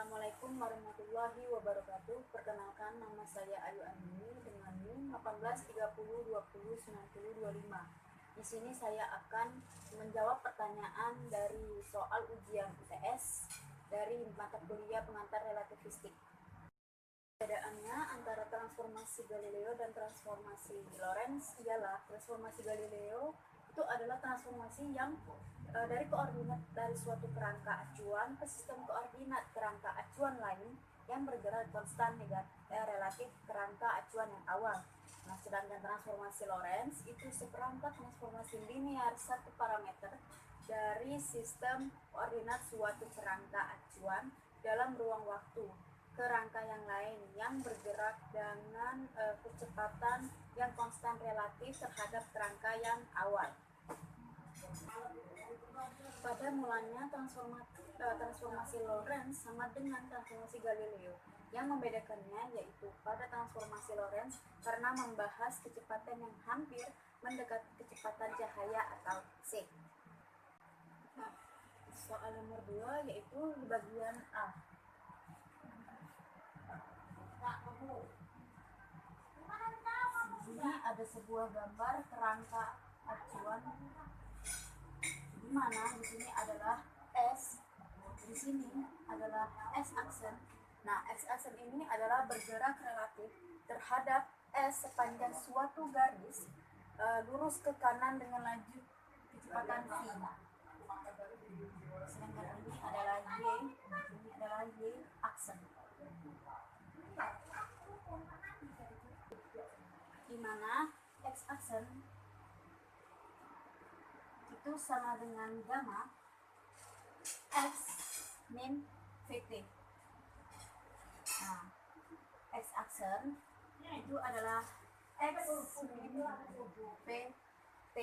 Assalamualaikum warahmatullahi wabarakatuh. Perkenalkan, nama saya Ayu Andini dengan NIM 1830209025. Di sini saya akan menjawab pertanyaan dari soal ujian UTS dari mata kuliah pengantar relativistik. Perbedaannya antara transformasi Galileo dan transformasi Lorentz ialah transformasi Galileo itu adalah transformasi yang dari koordinat dari suatu kerangka acuan ke sistem koordinat kerangka acuan lain yang bergerak konstan relatif kerangka acuan yang awal. Nah, sedangkan transformasi Lorentz itu seperangkat transformasi linear satu parameter dari sistem koordinat suatu kerangka acuan dalam ruang waktu ke rangka yang lain yang bergerak dengan kecepatan yang konstan relatif terhadap kerangka yang awal. Pada mulanya transformasi Lorentz sama dengan transformasi Galileo. Yang membedakannya yaitu pada transformasi Lorentz karena membahas kecepatan yang hampir mendekati kecepatan cahaya atau c. Nah, soal nomor 2 yaitu di bagian A. Di sini ada sebuah gambar kerangka acuan di mana di sini adalah S, di sini adalah S aksen. Nah, S aksen ini adalah bergerak relatif terhadap S sepanjang suatu garis lurus ke kanan dengan laju kecepatan v. Sedangkan ini adalah Y aksen. Di mana X aksen itu sama dengan gamma X min Vt. Nah, X aksen itu adalah X min Vt.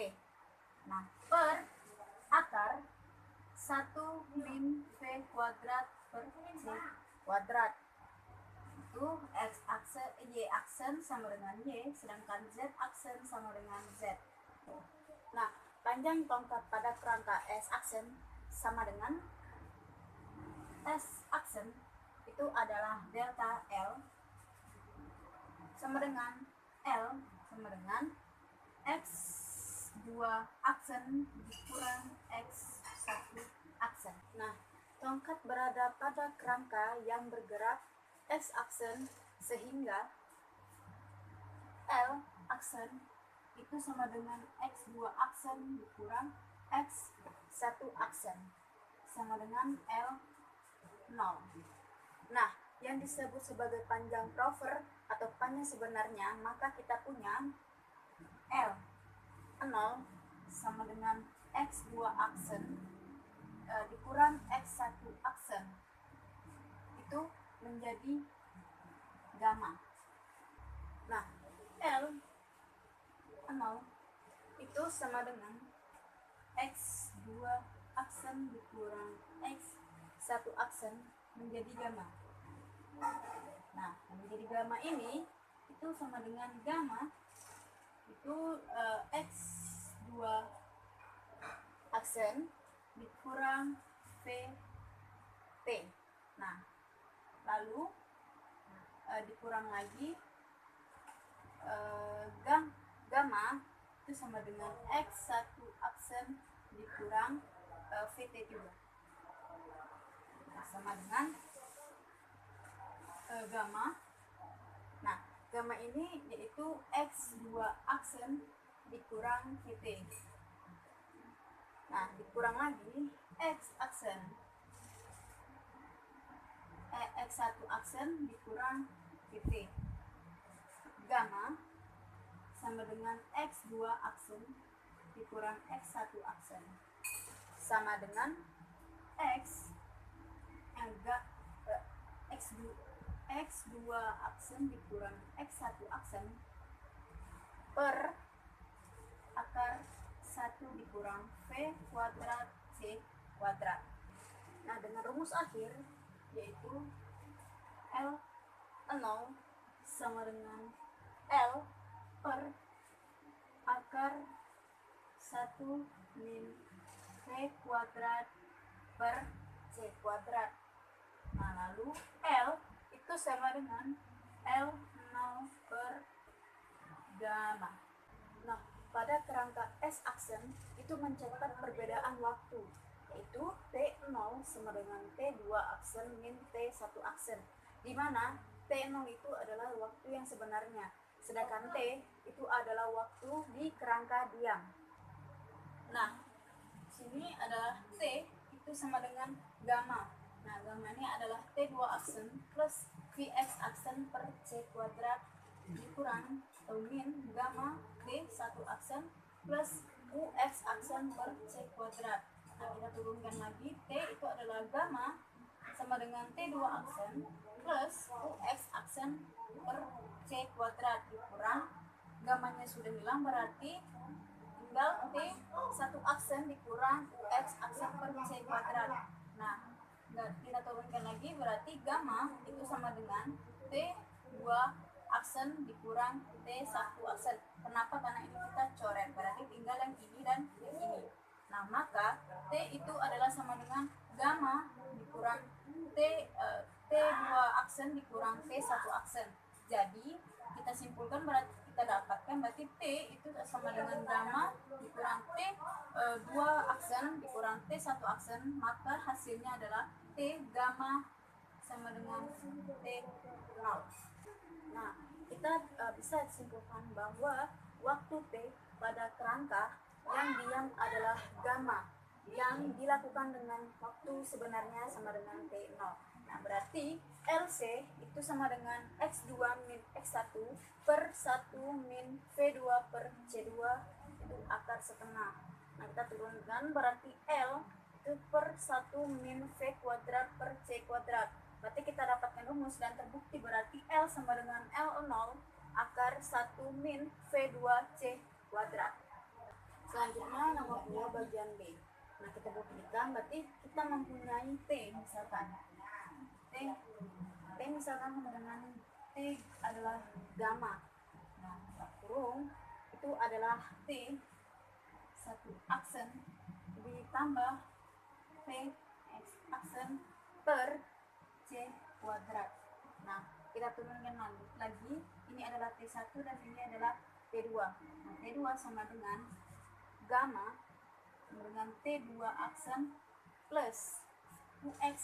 Nah, per akar 1 min V kuadrat per C kuadrat. Itu X aksen, Y aksen sama dengan Y, sedangkan Z aksen sama dengan Z. Nah, panjang tongkat pada kerangka S aksen sama dengan S aksen itu adalah delta L sama dengan X2 aksen dikurang X1 aksen. Nah, tongkat berada pada kerangka yang bergerak X aksen sehingga L aksen itu sama dengan X2 aksen dikurang X1 aksen sama dengan L0. Nah, yang disebut sebagai panjang Provert atau panjang sebenarnya, maka kita punya L0 sama dengan X2 aksen dikurang X1 aksen itu menjadi gamma. Nah, L0 itu sama dengan X2 aksen dikurang X1 aksen menjadi gamma. Nah, menjadi gamma ini itu sama dengan gamma itu X2 aksen dikurang Vt. Nah, lalu dikurang lagi gamma itu sama dengan X1 aksen dikurang Vt juga. Nah, sama dengan gamma. Nah, gamma ini yaitu X2 aksen dikurang Vt. Nah, dikurang lagi X aksen X1 aksen dikurang Vt. Gamma sama dengan X2 aksen dikurang X1 aksen sama dengan X2 aksen dikurang X1 aksen per akar 1 dikurang V kuadrat C kuadrat. Nah, dengan rumus akhir yaitu L0 sama dengan L per akar 1 min V kuadrat per C kuadrat. Nah, lalu sama dengan L0 per gamma. Nah, pada kerangka S aksen itu mencatat perbedaan waktu, yaitu T0 sama dengan T2 aksen min T1 aksen, di mana T0 itu adalah waktu yang sebenarnya, sedangkan T itu adalah waktu di kerangka diam. Nah, sini adalah T itu sama dengan gamma. Nah, gamma ini adalah T2 aksen plus Vx aksen per C kuadrat dikurang atau min gamma T1 aksen plus Ux aksen per C kuadrat. Nah, kita turunkan lagi, T itu adalah gamma sama dengan T2 aksen plus Ux aksen per C kuadrat dikurang, gammanya sudah hilang berarti tinggal T1 aksen dikurang Ux aksen per C kuadrat. Nah, kita turunkan lagi berarti gamma itu sama dengan T2 aksen dikurang T1 aksen. Kenapa? Karena ini kita coret, berarti tinggal yang ini dan yang ini. Nah, maka T itu adalah sama dengan gamma dikurang T2 aksen dikurang T1 aksen. Jadi, kita simpulkan berarti kita dapatkan berarti T itu sama dengan gamma dikurang T2 aksen dikurang T1 aksen, maka hasilnya adalah T gamma sama dengan T0. Nah, kita bisa simpulkan bahwa waktu T pada kerangka yang diam adalah gamma yang dilakukan dengan waktu sebenarnya sama dengan T0. Nah, berarti LC itu sama dengan X2 min X1 per 1 min V2 per C2 itu akar setengah. Nah, kita turunkan berarti L itu per 1 min V kuadrat per C kuadrat. Berarti kita dapatkan rumus dan terbukti berarti L sama dengan L0 akar 1 min V2C kuadrat. Selanjutnya nomor 2 bagian B. Nah, kita buktikan berarti kita mempunyai T misalkan. T misalkan sama dengan T adalah gamma. Nah, kita kurung itu adalah T 1 aksen ditambah T X aksen per C kuadrat. Nah, kita turunkan lagi. Ini adalah T1 dan ini adalah T2. Nah, T2 sama dengan gamma dengan T2 aksen plus Ux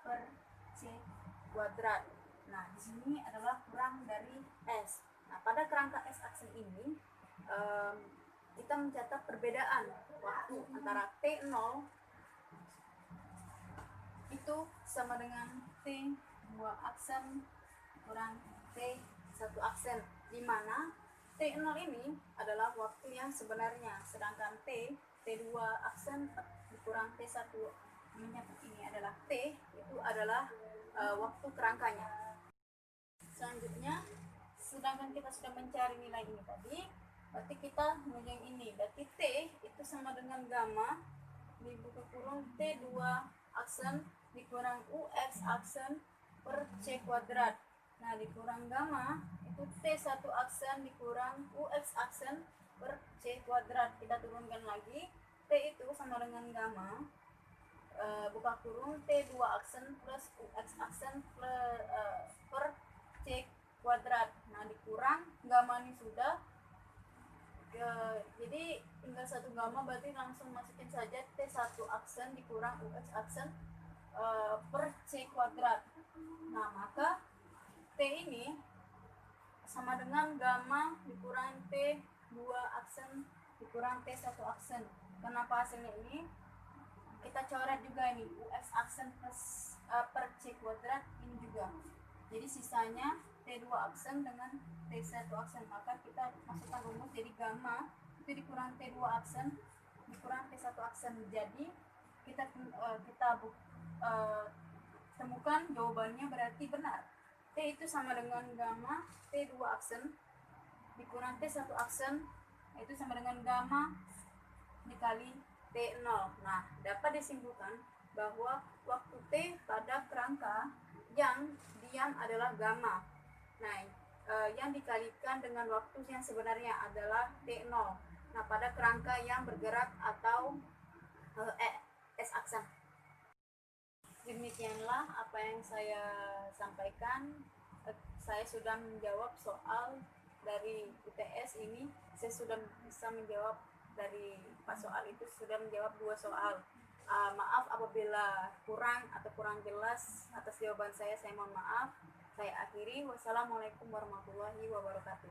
per C kuadrat. Nah, di sini adalah kurang dari S. Nah, pada kerangka S aksen ini kita mencatat perbedaan waktu antara T0 itu sama dengan T2 aksen kurang T1 aksen, di mana T0 ini adalah waktu yang sebenarnya, sedangkan T2 aksen dikurang T1 ini adalah T itu adalah waktu kerangkanya. Selanjutnya, sedangkan kita sudah mencari nilai ini tadi, berarti kita yang ini, berarti T itu sama dengan gamma dibuka kurung T2 aksen dikurang Ux aksen per C kuadrat. Nah, dikurang gamma itu T1 aksen dikurang Ux aksen per C kuadrat. Kita turunkan lagi, T itu sama dengan gamma buka kurung T2 aksen plus Ux aksen per C kuadrat. Nah, dikurang gamma ini sudah jadi tinggal satu gamma, berarti langsung masukin saja T1 aksen dikurang Ux aksen per C kuadrat. Nah, maka T ini sama dengan gamma dikurang T2 aksen dikurang T1 aksen. Kenapa hasilnya ini? Kita coret juga ini Ux aksen plus per C kuadrat ini juga. Jadi sisanya T2 aksen dengan T1 aksen, maka kita masukkan rumus, jadi gamma itu dikurang T2 aksen dikurang T1 aksen. Jadi kita temukan jawabannya berarti benar. T itu sama dengan gamma T2 aksen dikurang T1 aksen, itu sama dengan gamma dikali T0. Nah, dapat disimpulkan bahwa waktu T pada kerangka yang diam adalah gamma. Nah, yang dikalikan dengan waktu yang sebenarnya adalah T0. Nah, pada kerangka yang bergerak atau S aksen. Demikianlah apa yang saya sampaikan. Saya sudah menjawab soal dari UTS ini. Saya sudah bisa menjawab dari 4 soal itu, sudah menjawab 2 soal. Maaf apabila kurang atau kurang jelas atas jawaban saya mohon maaf. Saya akhiri. Wassalamualaikum warahmatullahi wabarakatuh.